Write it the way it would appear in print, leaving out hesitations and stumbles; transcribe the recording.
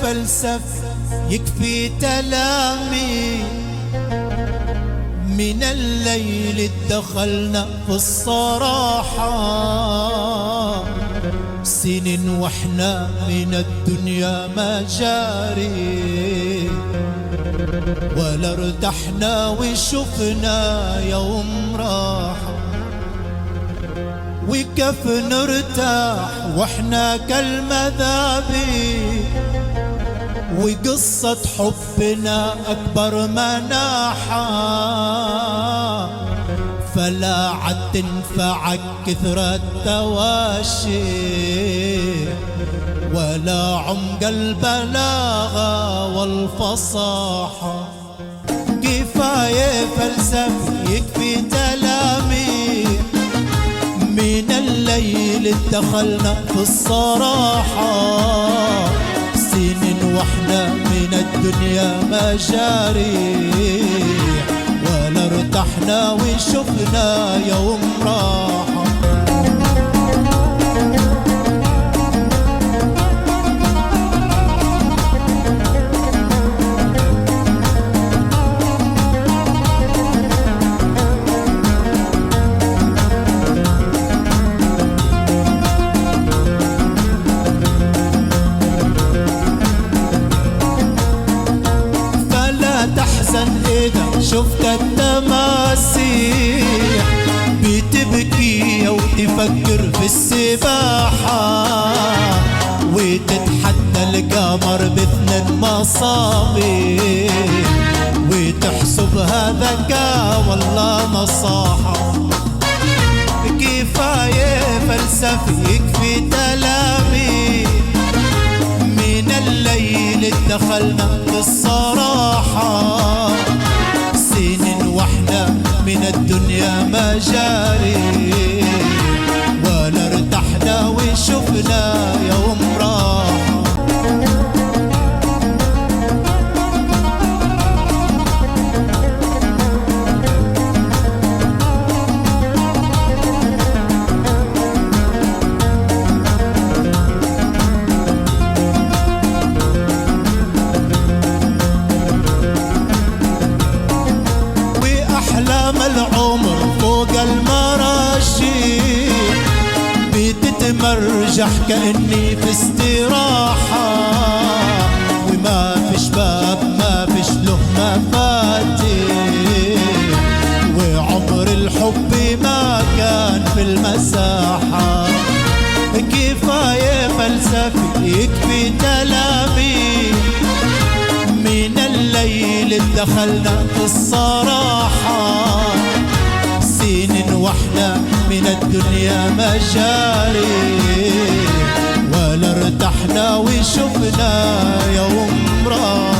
فلسفي يكفي تلامي. من الليل اتدخلنا في الصراحة، سنين واحنا من الدنيا ما جاري، ولا ارتحنا وشفنا يوم راحة. وكيف نرتاح واحنا كالمذابي، وقصة حبنا أكبر مناحة. فلا عد تنفعك كثرة التواشي، ولا عمق البلاغة والفصاحة. كفاية فلسفي يكفي تلامي. من الليل اتدخلنا في الصراحة، سنين واحنا من الدنيا ما جاري، ولا ارتحنا وشفنا يوم راحة. إذا شفت التماسيح بتبكي أو تفكر في السباحة، وتتحدى القمر باثنين مصابيح، وتحسبها ذكاء والله نصاحة. كفاية فلسفي يكفي تلامي. من الليل اتدخلنا في الصراحة، سنين واحنا من الدنيا ما جاري، ولا ارتحنا وشفنا يوم راحة. العمر فوق المراشي بتتمرجح كأني في استراحة، وما فيش باب ما فيش له مفاتيح، وعمر الحب ما كان في المساحة. كفاية فلسفي يكفي تلامي. من الليل اتدخلنا في الصراحة، سنين واحنا من الدنيا ما جاري، ولا ارتحنا وشفنا يوم راحة.